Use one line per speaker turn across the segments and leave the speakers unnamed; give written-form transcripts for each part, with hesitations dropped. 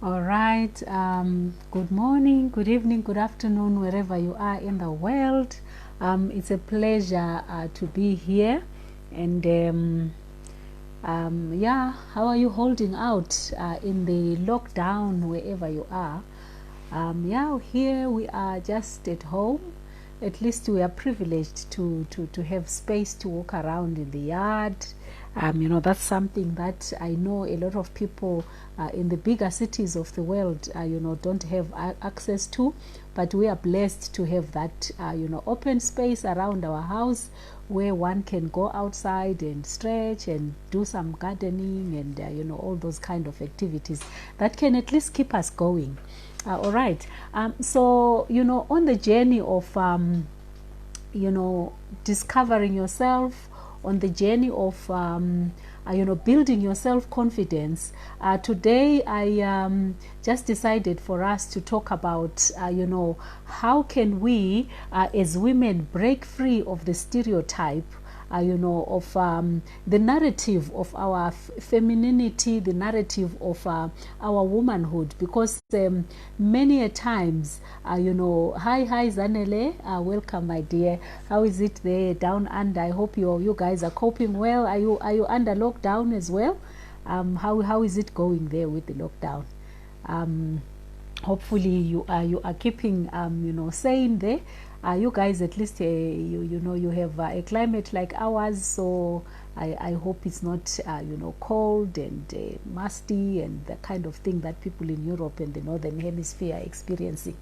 All right. Good morning, good evening, good afternoon, wherever you are in the world. It's a pleasure to be here. And yeah, how are you holding out in the lockdown wherever you are? Yeah, here we are just at home. At least we are privileged to have space to walk around in the yard. That's something that I know a lot of people in the bigger cities of the world, don't have access to. But we are blessed to have that, open space around our house where one can go outside and stretch and do some gardening and, all those kind of activities that can at least keep us going. All right. So, on the journey of, discovering yourself, on the journey of, building your self-confidence, today I just decided for us to talk about, how can we as women break free of the stereotype of the narrative of our femininity, the narrative of our womanhood, because many a times, hi Zanele, welcome my dear. How is it there down under? I hope you guys are coping well. Are you under lockdown as well? How is it going there with the lockdown? Hopefully you are keeping sane there. You guys, at least you have a climate like ours, so I hope it's not cold and musty and the kind of thing that people in Europe and the northern hemisphere are experiencing.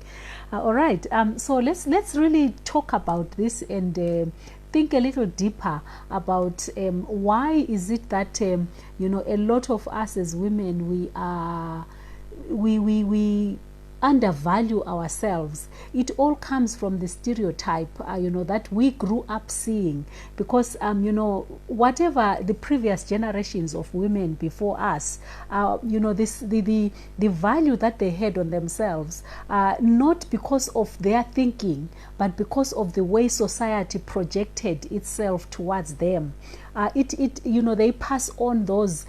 All right, so let's really talk about this and think a little deeper about why is it that a lot of us as women, we undervalue ourselves. It all comes from the stereotype that we grew up seeing, because whatever the previous generations of women before us, the value that they had on themselves, not because of their thinking, but because of the way society projected itself towards them. They pass on those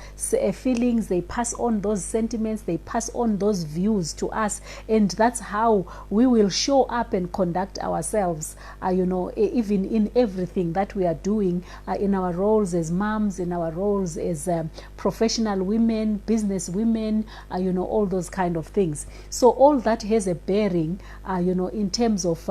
feelings, they pass on those sentiments, they pass on those views to us, and that's how we will show up and conduct ourselves, even in everything that we are doing, in our roles as moms, in our roles as professional women, business women, all those kind of things. So all that has a bearing, in terms of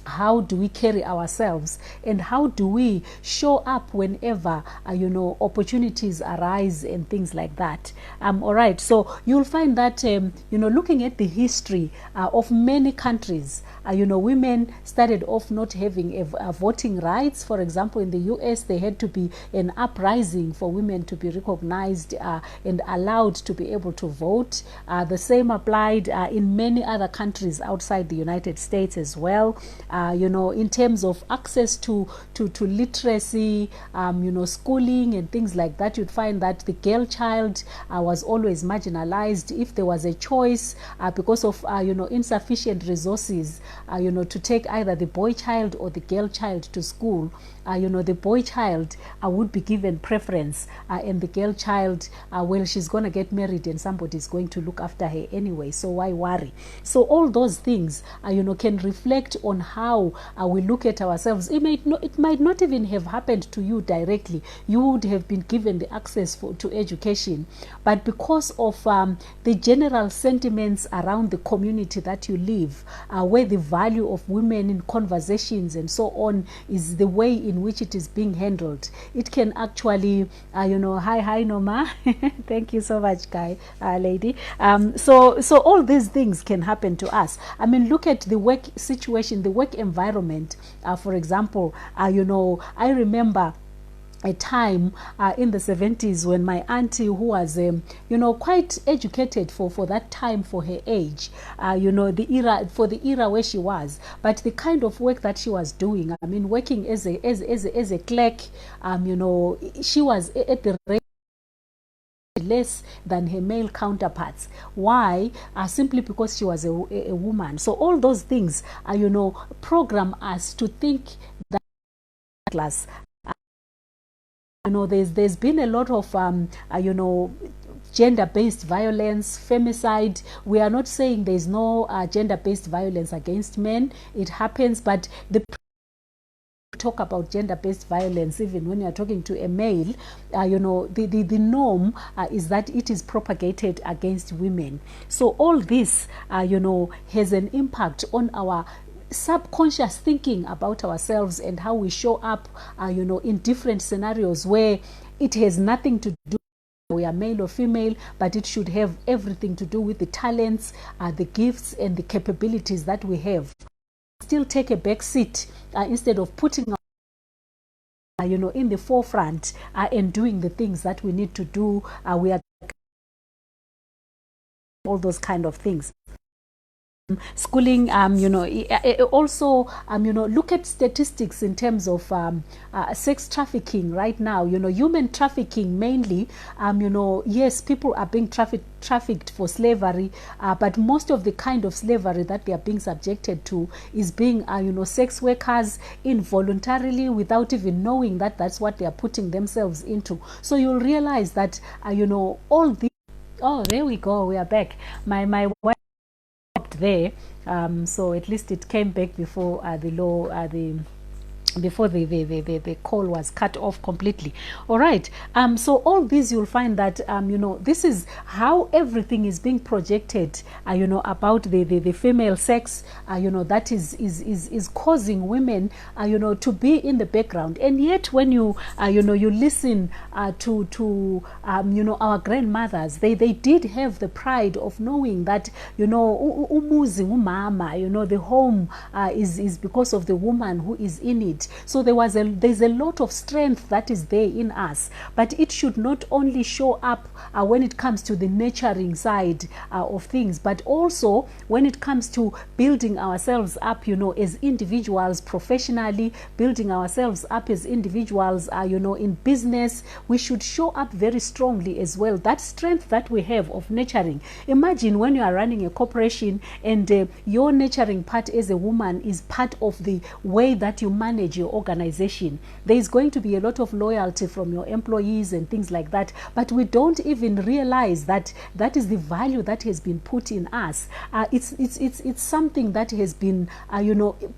how do we carry ourselves and how do we show up whenever opportunities arise and things like that. All right, so you'll find that looking at the history of many countries, women started off not having a voting rights. For example, in the US, there had to be an uprising for women to be recognized and allowed to be able to vote. The same applied in many other countries outside the United States as well. In terms of access to literacy, schooling and things like that, you'd find that the girl child was always marginalized. If there was a choice, because of insufficient resources, to take either the boy child or the girl child to school, the boy child would be given preference, and the girl child, well, she's going to get married and somebody's going to look after her anyway, so why worry? So all those things, can reflect on how we look at ourselves. It might not even have happened to you directly. You would have been given the access to education, but because of the general sentiments around the community that you live, where the value of women in conversations and so on is the way in which it is being handled, it can actually, hi Noma, thank you so much, lady. So all these things can happen to us. I mean, look at the work situation, the work environment. For example, I remember a time in the 70s when my auntie, who was quite educated for that time, for her age, the era where she was, but the kind of work that she was doing, I mean, working as a clerk, she was at the rate less than her male counterparts. Why? Simply because she was a woman. So all those things, program us to think that class. There's been a lot of gender-based violence, femicide. We are not saying there is no gender-based violence against men. It happens, but the talk about gender-based violence, even when you are talking to a male, the norm is that it is propagated against women. So all this has an impact on our subconscious thinking about ourselves and how we show up in different scenarios where it has nothing to do we are male or female, but it should have everything to do with the talents, the gifts and the capabilities that we have. Still take a back seat instead of putting in the forefront and doing the things that we need to do. We are all those kind of things. Schooling, also, look at statistics in terms of sex trafficking right now. Human trafficking mainly. Yes, people are being trafficked for slavery, but most of the kind of slavery that they are being subjected to is being, sex workers involuntarily without even knowing that that's what they are putting themselves into. So you'll realize that, all the. Oh, there we go. We are back. My wife there, so at least it came back before the call was cut off completely. All right, so all these you'll find that this is how everything is being projected about the female sex that is causing women to be in the background. And yet when you you listen to our grandmothers, they did have the pride of knowing that umuzi umama, the home is because of the woman who is in it. So there's a lot of strength that is there in us, but it should not only show up when it comes to the nurturing side of things, but also when it comes to building ourselves up as individuals professionally, building ourselves up as individuals in business. We should show up very strongly as well. That strength that we have of nurturing. Imagine when you are running a corporation and your nurturing part as a woman is part of the way that you manage your organization. There is going to be a lot of loyalty from your employees and things like that, but we don't even realize that that is the value that has been put in us. It's something that has been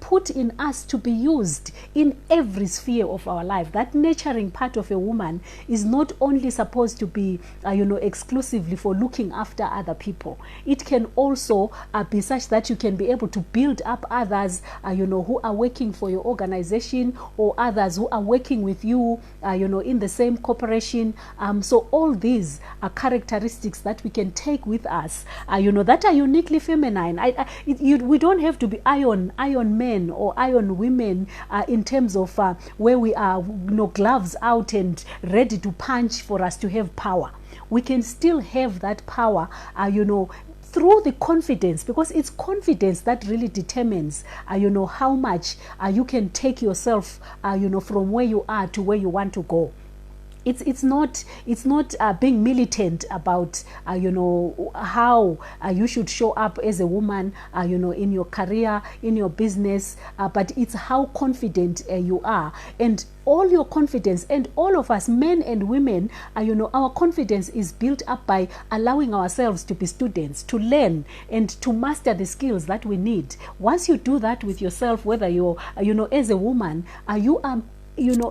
put in us to be used in every sphere of our life. That nurturing part of a woman is not only supposed to be exclusively for looking after other people. It can also be such that you can be able to build up others who are working for your organization, or others who are working with you in the same corporation. So all these are characteristics that we can take with us that are uniquely feminine. We don't have to be iron men or iron women in terms of where we are gloves out and ready to punch for us to have power. We can still have that power through the confidence, because it's confidence that really determines how much you can take yourself from where you are to where you want to go. It's not being militant about how you should show up as a woman in your career, in your business, but it's how confident you are. And all your confidence, and all of us, men and women, our confidence is built up by allowing ourselves to be students, to learn and to master the skills that we need. Once you do that with yourself, whether you're as a woman, you are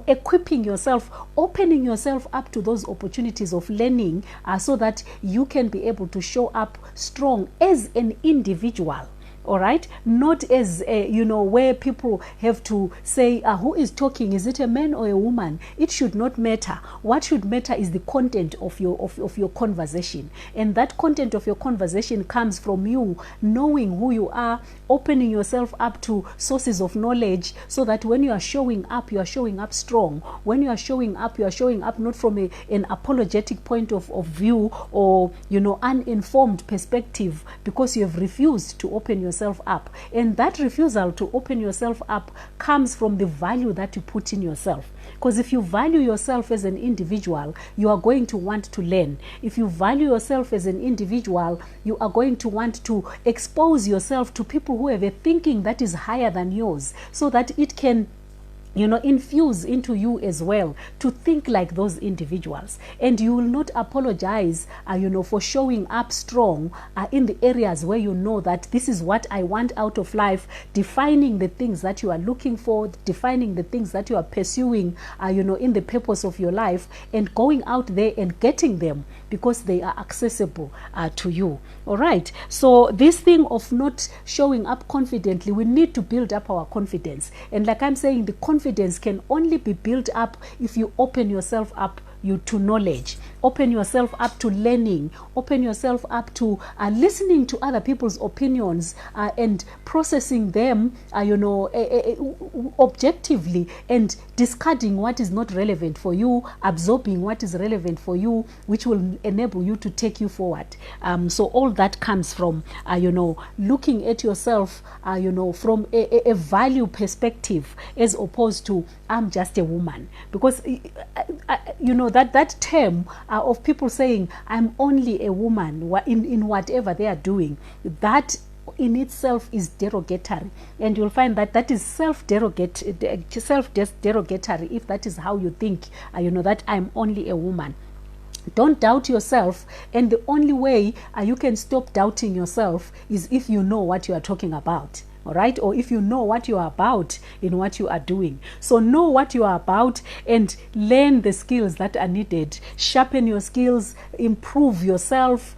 equipping yourself, opening yourself up to those opportunities of learning, so that you can be able to show up strong as an individual. All right, not as where people have to say who is talking, is it a man or a woman? It should not matter. What should matter is the content of your conversation, and that content of your conversation comes from you knowing who you are, opening yourself up to sources of knowledge, so that when you are showing up strong. When you are showing up not from an apologetic point of view, or uninformed perspective, because you have refused to open yourself up. And that refusal to open yourself up comes from the value that you put in yourself. Because if you value yourself as an individual, you are going to want to learn. If you value yourself as an individual, you are going to want to expose yourself to people who have a thinking that is higher than yours, so that it can infuse into you as well to think like those individuals. And you will not apologize, for showing up strong in the areas where you know that this is what I want out of life, defining the things that you are looking for, defining the things that you are pursuing, in the purpose of your life, and going out there and getting them because they are accessible to you. All right. So this thing of not showing up confidently, we need to build up our confidence. And like I'm saying, the confidence can only be built up if you open yourself up to knowledge, open yourself up to learning, open yourself up to listening to other people's opinions and processing them, objectively, and discarding what is not relevant for you, absorbing what is relevant for you, which will enable you to take you forward. So all that comes from, looking at yourself, from a value perspective, as opposed to I'm just a woman. Because, that term of people saying I'm only a woman in whatever they are doing, that in itself is derogatory, and you'll find that is self-derogatory if that is how you think, that I'm only a woman. Don't doubt yourself, and the only way you can stop doubting yourself is if you know what you are talking about. All right, or if you know what you are about in what you are doing. So know what you are about and learn the skills that are needed. Sharpen your skills, improve yourself,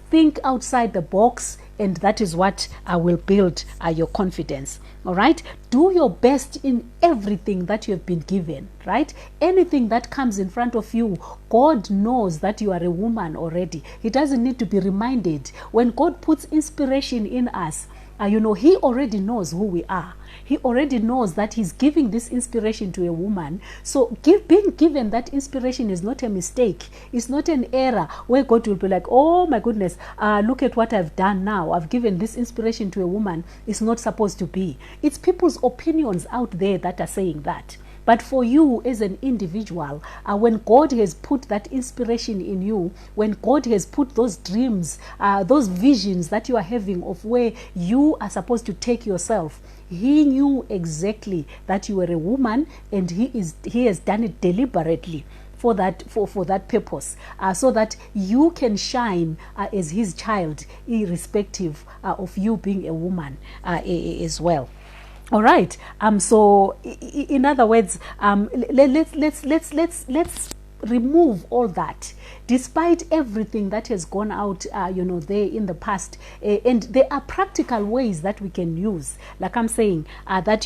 think outside the box, and that is what will build your confidence. All right, do your best in everything that you have been given, right? Anything that comes in front of you, God knows that you are a woman already. He doesn't need to be reminded. When God puts inspiration in us, he already knows who we are. He already knows that he's giving this inspiration to a woman. So being given that inspiration is not a mistake. It's not an error where God will be like, oh my goodness, look at what I've done now. I've given this inspiration to a woman. It's not supposed to be. It's people's opinions out there that are saying that. But for you as an individual, when God has put that inspiration in you, when God has put those dreams, those visions that you are having of where you are supposed to take yourself, he knew exactly that you were a woman, and he has done it deliberately for that purpose, so that you can shine as his child, irrespective of you being a woman as well. All right. So in other words, let's remove all that, despite everything that has gone out, there in the past. And there are practical ways that we can use, like I'm saying, that,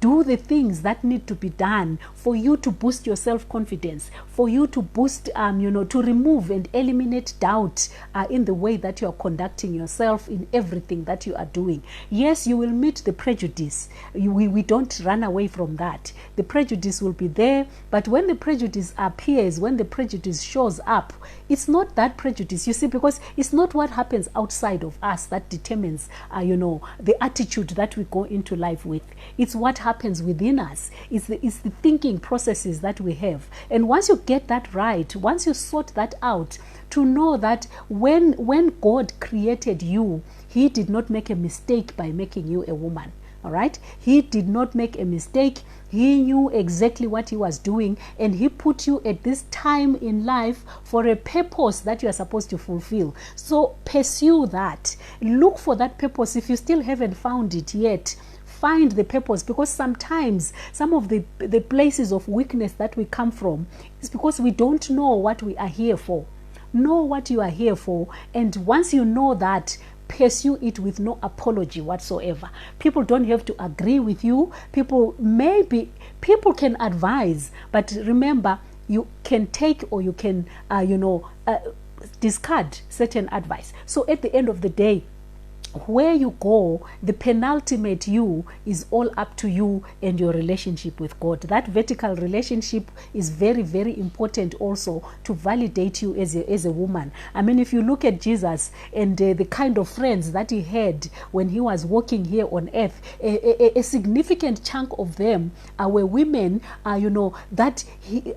do the things that need to be done for you to boost your self-confidence, for you to boost, to remove and eliminate doubt in the way that you are conducting yourself in everything that you are doing. Yes, you will meet the prejudice. We don't run away from that. The prejudice will be there, but when the prejudice appears, when the prejudice shows up, it's not that prejudice, you see, because it's not what happens outside of us that determines, the attitude that we go into life with. It's what happens within us. It's the thinking processes that we have. And once you get that right, once you sort that out, to know that when God created you, he did not make a mistake by making you a woman. All right, he did not make a mistake. He knew exactly what he was doing, and he put you at this time in life for a purpose that you are supposed to fulfill. So pursue that. Look for that purpose. If you still haven't found it yet, find the purpose, because sometimes some of the places of weakness that we come from is because we don't know what we are here for. Know what you are here for, and once you know that, pursue it with no apology whatsoever. People don't have to agree with you. People can advise, but remember, you can take or you can discard certain advice. So at the end of the day, where you go, the penultimate you is all up to you and your relationship with God. That vertical relationship is very, very important also to validate you as a woman. I mean, if you look at Jesus and the kind of friends that he had when he was walking here on earth, a significant chunk of them were women, that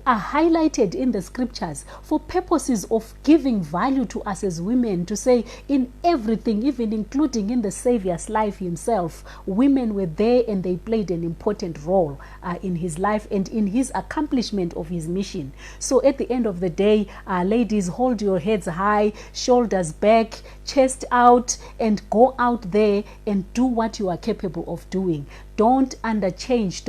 are highlighted in the scriptures for purposes of giving value to us as women, to say in everything, even including including in the Savior's life himself, women were there and they played an important role in his life and in his accomplishment of his mission. So at the end of the day, ladies, hold your heads high, shoulders back, chest out, and go out there and do what you are capable of doing. Don't underchange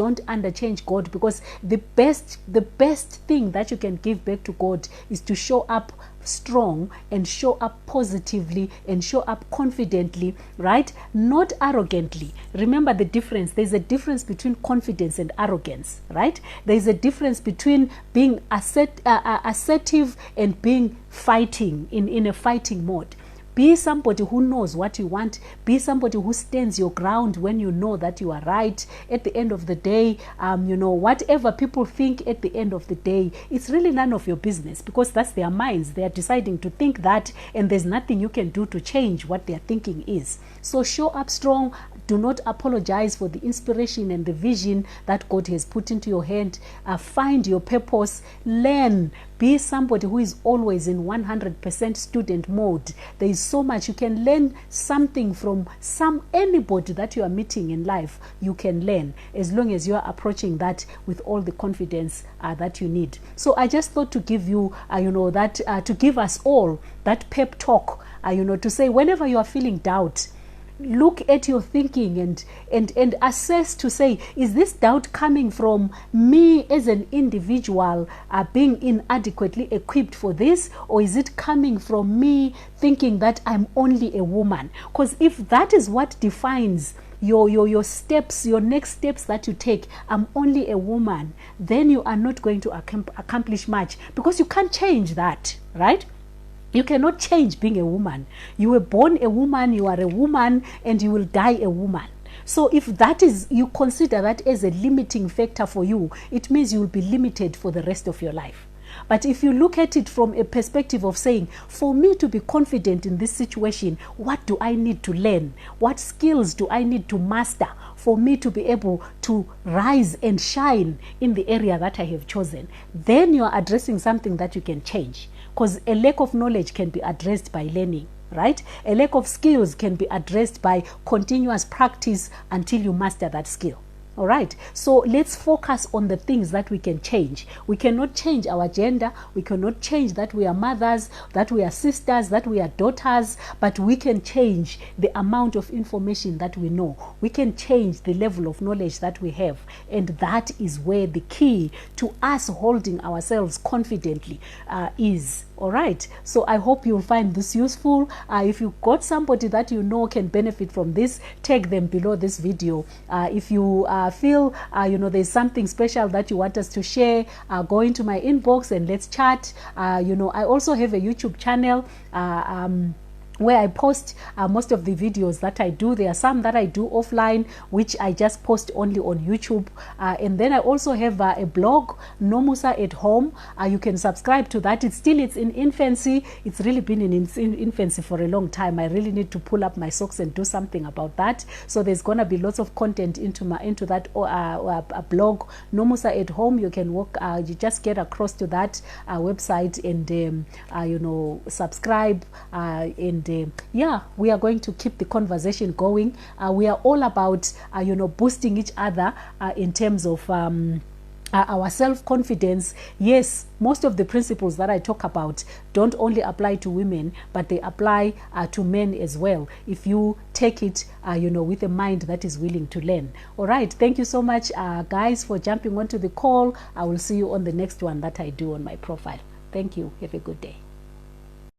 God, because the best thing that you can give back to God is to show up strong and show up positively and show up confidently, right? Not arrogantly. Remember the difference. There's a difference between confidence and arrogance, right? There's a difference between being assertive and being fighting in a fighting mode. Be somebody who knows what you want. Be somebody who stands your ground when you know that you are right. At the end of the day, whatever people think at the end of the day, it's really none of your business, because that's their minds. They are deciding to think that, and there's nothing you can do to change what their thinking is. So show up strong. Do not apologize for the inspiration and the vision that God has put into your hand. Find your purpose. Learn. Be somebody who is always in 100% student mode. There is so much. You can learn something from anybody that you are meeting in life. You can learn, as long as you are approaching that with all the confidence that you need. So I just thought to give you, to give us all that pep talk, to say whenever you are feeling doubt, look at your thinking and assess to say, is this doubt coming from me as an individual being inadequately equipped for this, or is it coming from me thinking that I'm only a woman? Because if that is what defines your steps, your next steps that you take, I'm only a woman, then you are not going to accomplish much, because you can't change that, right? You cannot change being a woman. You were born a woman, you are a woman, and you will die a woman. So if that is, you consider that as a limiting factor for you, it means you will be limited for the rest of your life. But if you look at it from a perspective of saying, for me to be confident in this situation, what do I need to learn? What skills do I need to master for me to be able to rise and shine in the area that I have chosen? Then you are addressing something that you can change. Because a lack of knowledge can be addressed by learning, right? A lack of skills can be addressed by continuous practice until you master that skill. All right, so let's focus on the things that we can change. We cannot change our gender. We cannot change that we are mothers, that we are sisters, that we are daughters, but we can change the amount of information that we know. We can change the level of knowledge that we have, and that is where the key to us holding ourselves confidently is. All right, so I hope you'll find this useful. If you got somebody that you know can benefit from this, tag them below this video. If you feel there's something special that you want us to share, go into my inbox and let's chat. I also have a YouTube channel where I post most of the videos that I do. There are some that I do offline, which I just post only on YouTube. And then I also have a blog, Nomusa at Home. You can subscribe to that. It's in infancy. It's really been in infancy for a long time. I really need to pull up my socks and do something about that. So there's gonna be lots of content into that blog, Nomusa at Home. You can you just get across to that website and subscribe and yeah, we are going to keep the conversation going. We are all about boosting each other in terms of our self-confidence. Yes, most of the principles that I talk about don't only apply to women, but they apply to men as well, if you take it with a mind that is willing to learn. All right, thank you so much guys for jumping onto the call. I will see you on the next one that I do on my profile. Thank you. Have a good day.